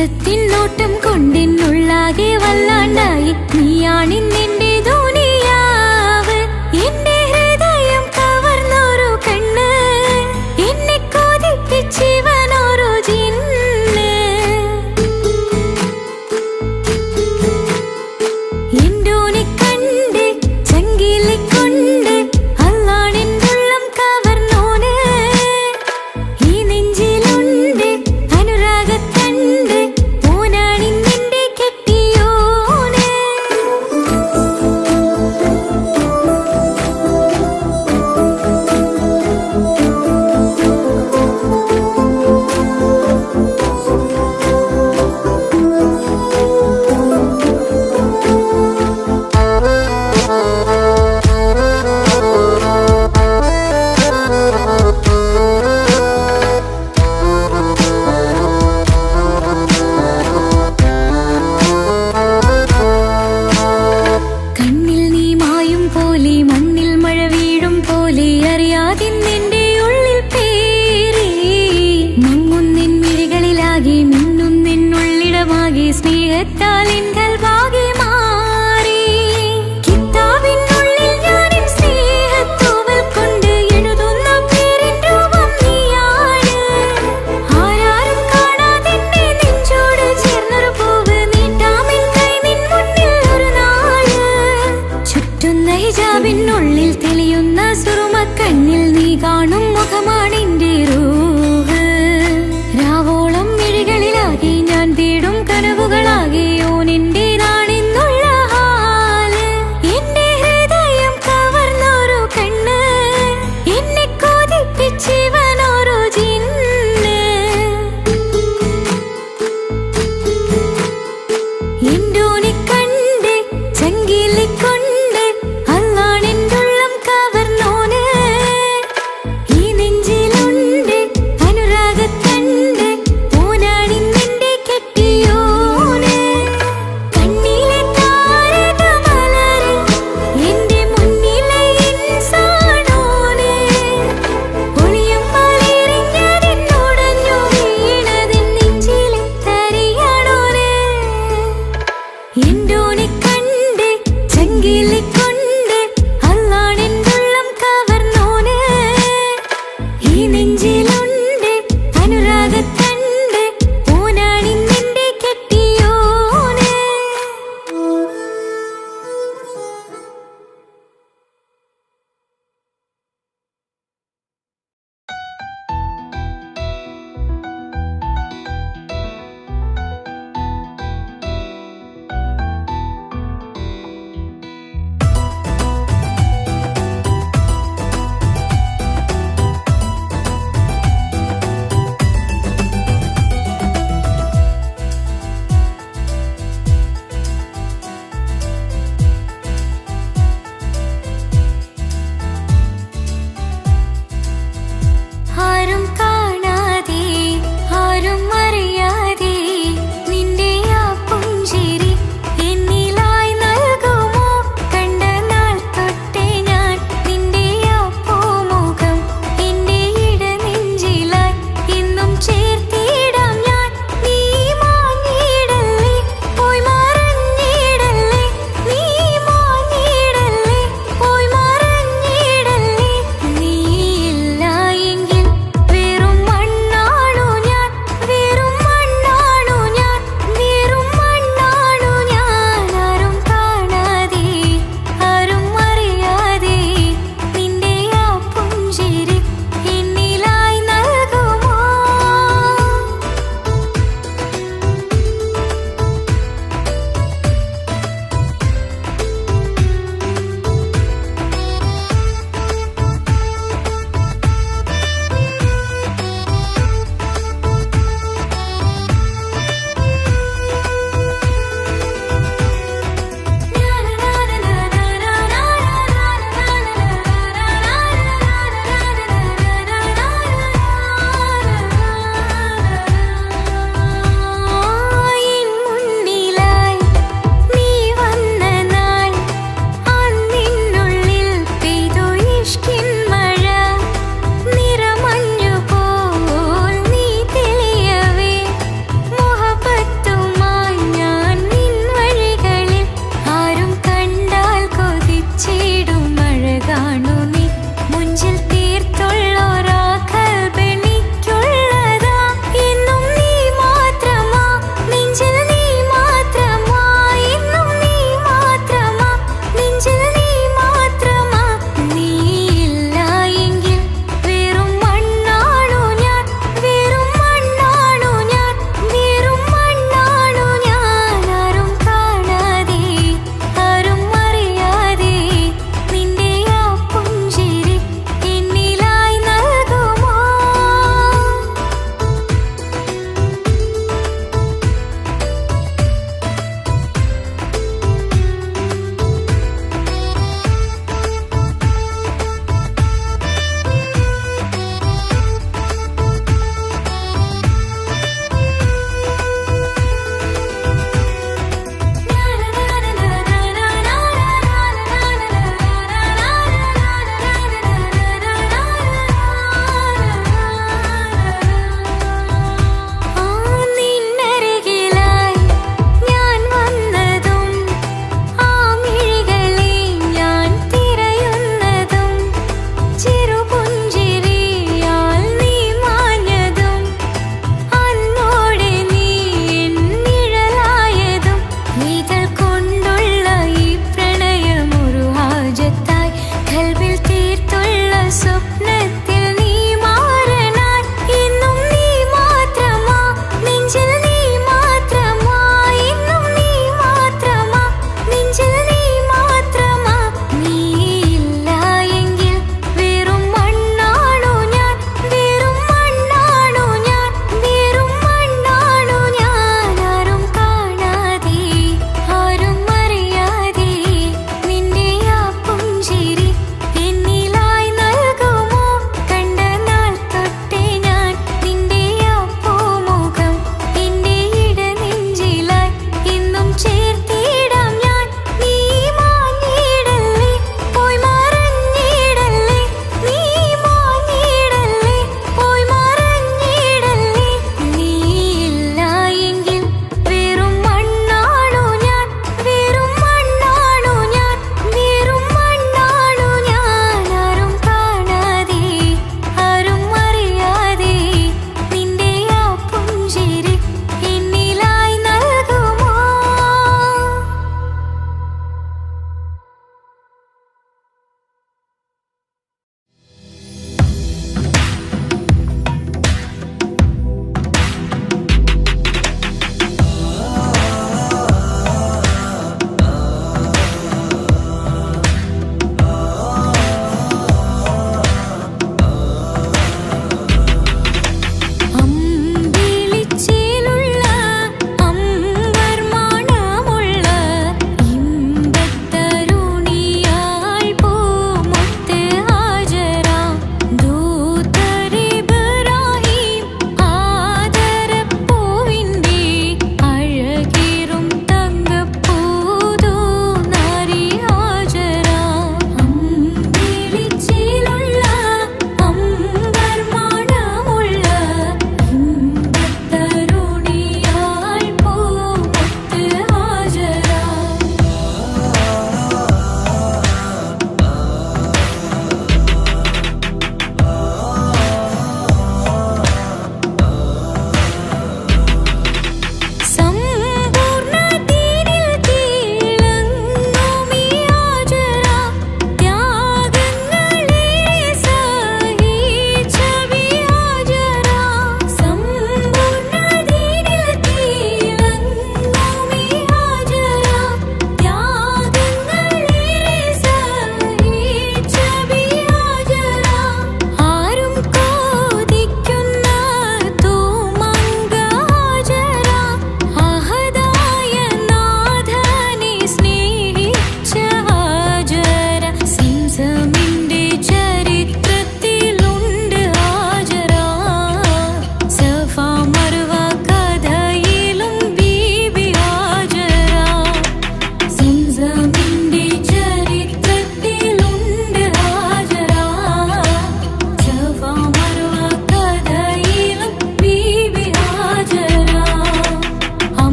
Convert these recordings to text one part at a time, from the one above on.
നേസത്തിൻ നോട്ടം കൊണ്ടെന്നുള്ളാകെ വല്ലാണ്ടായി. നീയാണിന്നെന്റെ ദുനിയാവ്, എന്റെ ഹൃദയം കവർന്നൊരു കണ്ണ്, എന്നെ കൊതിപ്പിച്ചിവനൊരു ജിന്ന്. എന്തോനെ കണ്ട് ചങ്കിലെ കൊണ്ട് അല്ലാണെന്നുള്ളം കവർന്നോന്. ഈ നെഞ്ചിലുണ്ട് അനുരാഗത്തണ്ട്, ഓനാണിന്നെന്റെ കെട്ടിയോന്. കണ്ണിൽ നീ മായും പോലെ, മണ്ണിൽ മഴ വീഴും പോലെ, അറിയാതിന്നെന്റെ ഉള്ളിൽ പേറി. മങ്ങുന്നിൻ മിഴികളിലാകെ, മിന്നുന്നിനുള്ളിടമാകെ, സ്നേഹത്താൽ എൻ കൽവാകെ മാറി. കിതാബിനുള്ളിൽ ഞാനിൻ സ്നേഹത്തൂവൽ കൊണ്ട് എഴുതുന്ന പേരിൻ രൂപം നീയാണ്. ആരാരും കാണാതെന്നെ നെഞ്ചോട് ചേർന്നൊരു പൂവ് നീട്ടാമെൻ കൈ നിൻ മുന്നിൽ ഒരു നാള്. ചുറ്റുന്ന ഹിജാബിനുള്ളിൽ തെളിയുന്ന സുറുമ കണ്ണിൽ നീ കാണും മുഖമാണെന്റെ റൂഹ്. രാവോളം മിഴികളിലാകെ ഞാൻ തേടും കനവുകളാകെ ഓനെന്റേതാണെന്നു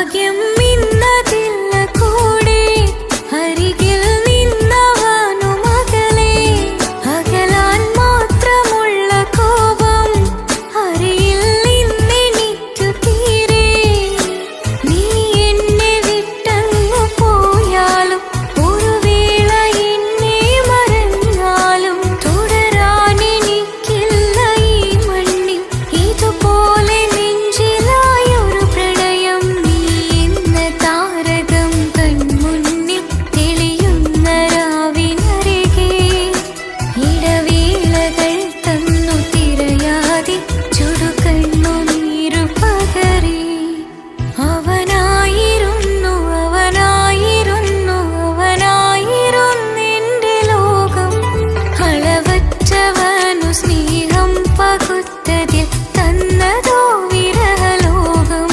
ഭാഗ്യം ഇന്നതില്ല കൂടെ അരികിൽ നിന്നവനു മകളെ അകലാൻ മാത്രമുള്ള കോപം അറിയിൽ നിന്നെനിക്കു തീരെ നീ എന്നെ വിട്ടങ്ങു പോയാലും ഒരു വേള എന്നെ മറന്നാലും തുടരാൻ എനിക്കില്ല ഈ മണ്ണിൽ ഇതുപോലെ നെഞ്ചിലായൊരു പ്രണയം നീ എന്ന താരകം കൺമുന്നിൽ തെളിയുന്ന രാവിനരികെ ഇടവേളകൾ തന്നു തിരയാതെ ചുടുകണ്ണുനീരു പകരി അവനായിരുന്നു അവനായിരുന്നെന്റെ ലോകം അളവറ്റവനു സ്നേഹം പകുത്തതിൽ തന്നതോ വിരഹലോകം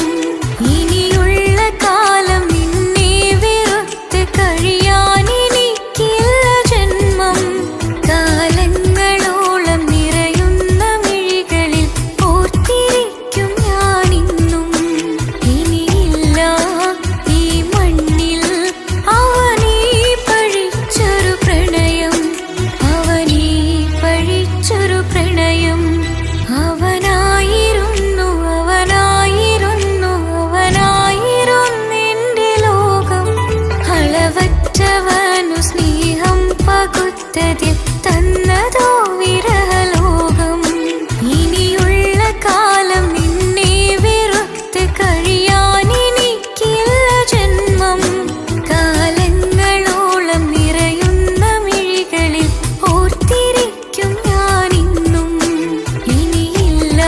ഇനിയുള്ള കാലം നിന്നെ വെറുത്ത് കഴിയാൻ എനിക്കില്ല ജന്മം കാലങ്ങളോളം നിറയുന്ന മിഴികളിൽ ഓർത്തിരിക്കും ഞാനിന്നും ഇനിയില്ല ഈ മണ്ണിൽ അവനീ പഴിച്ചൊരു പ്രണയം അവനീ പഴിച്ചൊരു പ്രണയം അവനായിരുന്നെന്റെ ലോകം അളവറ്റവനു സ്നേഹം പകുത്തതിൽ തന്നതോ വിരഹലോകം ഇനിയുള്ള കാലം നിന്നെ വെറുത്ത് കഴിയാൻ എനിക്കില്ല ജന്മം കാലങ്ങളോളം നിറയുന്ന മിഴികളിൽ ഓർത്തിരിക്കും ഞാനിന്നും ഇനിയില്ല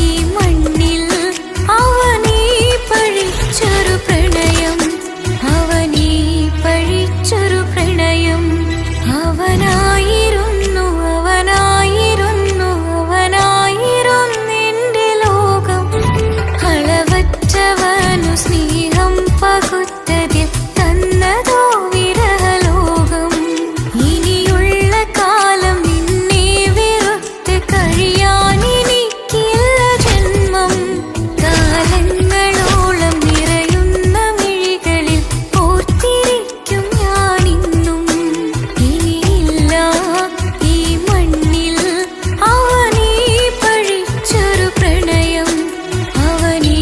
ഈ മണ്ണിൽ അവനീ പഴിച്ചൊരു പ്രണയം അവനീ പഴിച്ചൊരു പ്രണയം അവനായിരുന്നെന്റെ ലോകം അളവറ്റവനു സ്നേഹം പകുത്തതിൽ തന്നതോ വിരഹലോകം ഇനിയുള്ള കാലം നിന്നെ വെറുത്ത് കഴിയാൻ എനിക്കില്ല ജന്മം കാലങ്ങളോളം നിറയുന്ന മിഴികളിൽ ഓർത്തിരിക്കും ഞാനിന്നും ഇനിയില്ല ഈ മണ്ണിൽ അവനീ പഴിച്ചൊരു പ്രണയം അവനീ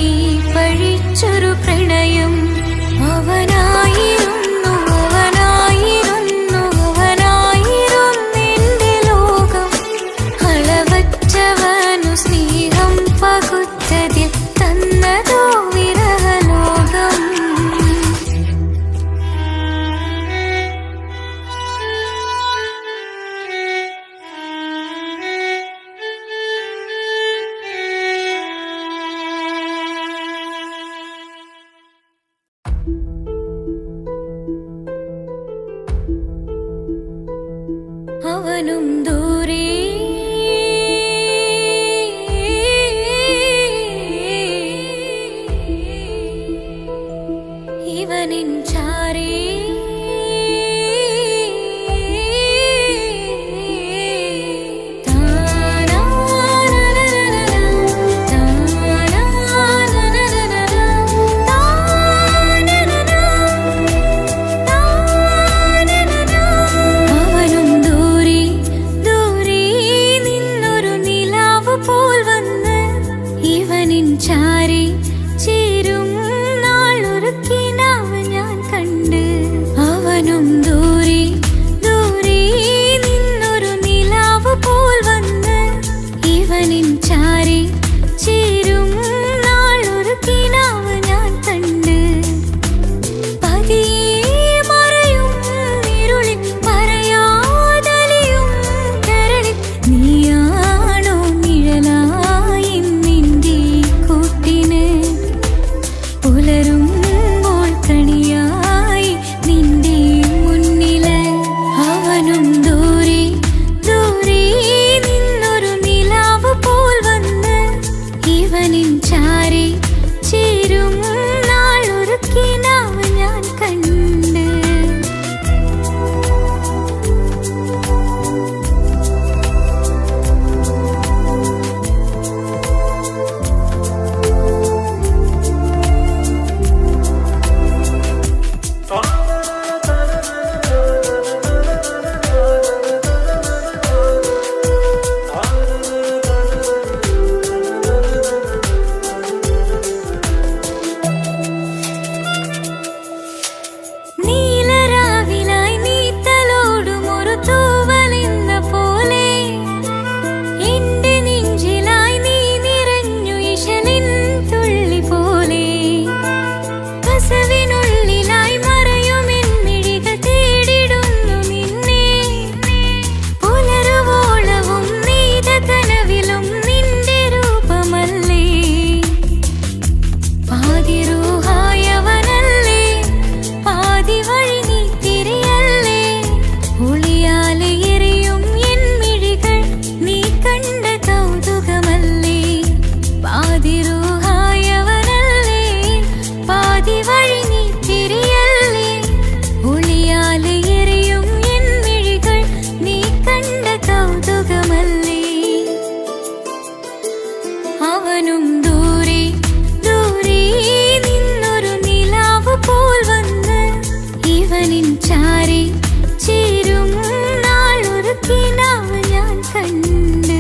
പഴിച്ചൊരു പ്രണയം അവനായിരുന്നെന്റെ ലോകം അളവറ്റവനു സ്നേഹം പകുത്തതിൽ തന്നതോ വിരഹലോകം അവനും ദൂരെ ഇവനിൻ ചാരേ അവനും ദൂരെ ദൂരെ നിന്നൊരു നിലാവ് പോൽ വന്ന് ഇവനിൻ ചാരേ ചേരും നാളൊരു കിനാവ് ഞാൻ കണ്ട് അവനും ദൂരെ ദൂരെ നിന്നൊരു നിലാവ് പോൽ വന്ന് ഇവനിൻ ചാരേ ചേരും നാളൊരു കിനാവ് ഞാൻ കണ്ട് പതിയെ മറയും ഇരുളിൽ പറയാതലിയും കരളിൽ നീയാണോ നിഴലായി നിന്റെ കൂട്ടിന് പുലരുമ്പോൾ കണിയായി നിന്റെ മുന്നില് അവനും ദൂരെ ദൂരെ നിന്നൊരു നിലാവ് പോൽ വന്ന് അവനും ദൂരെ ദൂരെ നിന്നൊരു നിലാവ് പോൽ വന്ന് ഇവനിൻ ചാരി ചേരും നാളൊരു കിനാവ് ഞാൻ കണ്ട്.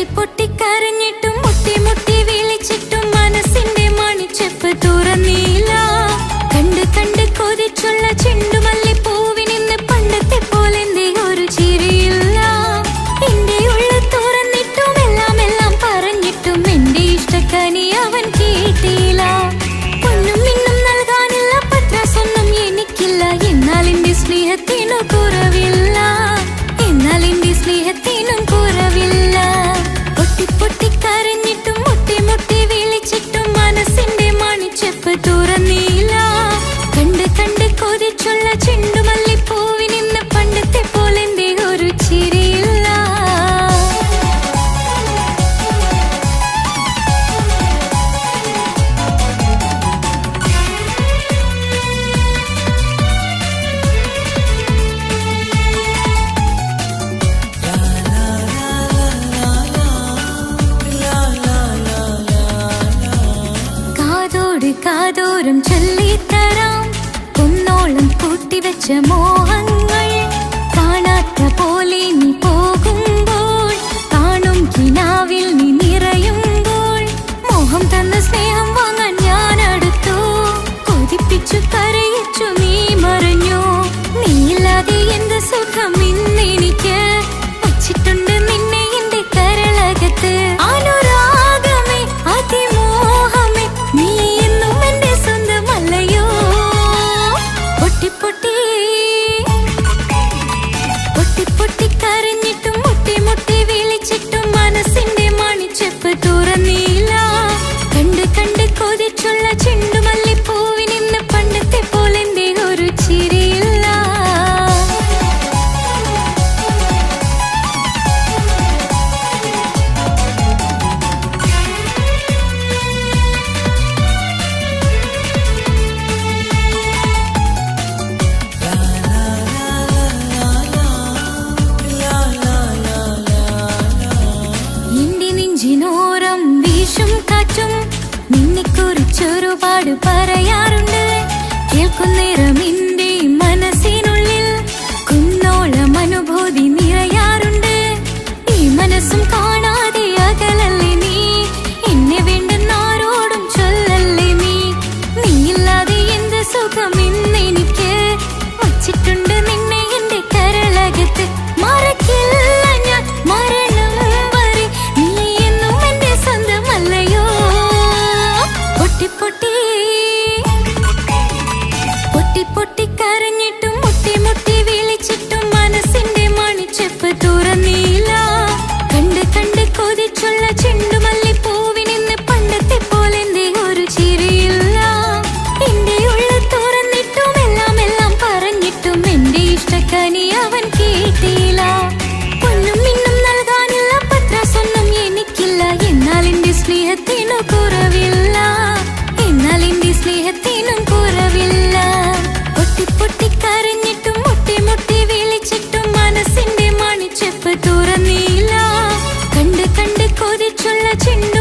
പൊട്ടി പൊട്ടി കരഞ്ഞിട്ടും മുട്ടി മുട്ടി വിളിച്ചിട്ടും മനസ്സിന്റെ മണിച്ചെപ്പ് തുറന്നില്ല. കണ്ട് കണ്ട് കൊതിച്ചുള്ള ചെണ്ടുമല്ലി പൂവിനിന്ന് പണ്ടത്തെ പോലെന്തേ ഒരു ചിരിയില്ല. എന്റെ ഉള്ളിൽ തുറന്നിട്ടും എല്ലാം എല്ലാം പറഞ്ഞിട്ടും എന്റെ ഇഷ്ടക്കനി അവൻ കേട്ടില്ല. ഒന്നും ഇന്നും നൽകാനില്ല, പത്രാസൊന്നും എനിക്കില്ല. എന്നാൽ എന്റെ സ്നേഹത്തിനു കുറവില്ല, എന്നാൽ എന്റെ സ്നേഹത്തിനും കുറവില്ല. പൊട്ടി പൊട്ടി കരഞ്ഞിട്ടും മുട്ടി മുട്ടി വിളിച്ചിട്ടും മനസ്സിന്റെ മണിച്ചെപ്പ് തുറന്നില്ല. കണ്ട് കണ്ട് കൊതിച്ചുള്ള ചെണ്ടുമല്ലി പൂവിനിന്ന് പണ്ടത്തെ പോലെന്തേ ഒരു ചിരിയില്ല. കാതോട് കാതോരം ചൊല്ലിത്തരാം കുന്നോളം കൂട്ടിവെച്ച മോഹങ്ങൾ. കാണാത്ത പോലെ നീ പോകുമ്പോൾ, കാണും കിനാവിൽ നീ നിറയുമ്പോൾ, മോഹം തന്ന സ്നേഹം വാങ്ങാൻ ഞാൻ അടുത്തു. കൊതിപ്പിച്ചു കരയിച്ചു നീ മറഞ്ഞു. നീയില്ലാതെ എന്ത് സുഖം ഇന്നെനിക്ക്, വച്ചിട്ടുണ്ട് നിന്നെ എന്റെ കരളകത്ത്. അനുരാഗമേ അതിമോഹമേ നീ എന്നും എന്റെ സ്വന്തമല്ലയോ. പൊട്ടി പൊട്ടി പൊട്ടി പൊട്ടി കരഞ്ഞിട്ടും മുട്ടി മുട്ടി വിളിച്ചിട്ടും മനസ്സിന്റെ മണിച്ചെപ്പ് തുറന്നില്ല. കണ്ട് കണ്ട് കൊതിച്ചുള്ള ചെണ്ടുമല്ലി പൂവിനിന്ന് പണ്ടത്തെ പോലെന്തേ ഒരു ചിരിയില്ല. എന്റെ നെഞ്ചിനോരം വീശും കാറ്റും നിന്നെക്കുറിച്ചൊരുപാട് പറയാറുണ്ട്. കേൾക്കുന്നേരം എന്റെ മനസ്സിനുള്ളിൽ കുന്നോളം അനുഭൂതി നിറയാറുണ്ട്. ഈ മനസ്സും കാണാതെ അകലല്ലേ നീ, എന്നെ വേണ്ടെന്നാരോടും ചൊല്ലല്ലേ നീ. നീയില്ലാതെ എന്ത് സുഖം ഇന്നെനിക്ക്, വച്ചിട്ടുണ്ട് നിന്നെ എന്റെ കരളകത്ത്. മറക്കില്ല ഞാൻ മരണം വരെ, നീ എന്നും എന്റെ സ്വന്തമല്ലയോ. പൊട്ടി പൊട്ടി പൊട്ടി പൊട്ടി കരഞ്ഞിട്ടും മുട്ടി മുട്ടി വിളിച്ചിട്ടും മനസ്സിന്റെ മണിച്ചെപ്പ് തുറന്നില്ല. കണ്ട് കണ്ട് കൊതിച്ചുള്ള ചെണ്ടുമല്ലി പൂവിനിന്ന് പണ്ടത്തെ പോലെന്തേ ഒരു ചിരിയില്ല. എന്റെ ഉള്ളിൽ തുറന്നിട്ടും എല്ലാം എല്ലാം പറഞ്ഞിട്ടും എന്റെ ഇഷ്ടക്കനി അവൻ കേട്ടില്ല. ഒന്നും ഇന്നും നൽകാനില്ല, പത്രാസൊന്നും എനിക്കില്ല. എന്നാൽ എന്റെ സ്നേഹത്തിനു കുറവില്ല, എന്നാൽ എന്റെ സ്നേഹത്തിനും കുറവില്ല. പൊട്ടി പൊട്ടി കരഞ്ഞിട്ടും മുട്ടി മുട്ടി വിളിച്ചിട്ടും മനസ്സിന്റെ മണിച്ചെപ്പ് തുറന്നില്ല. കണ്ട് കണ്ട് കൊതിച്ചുള്ള ചെണ്ട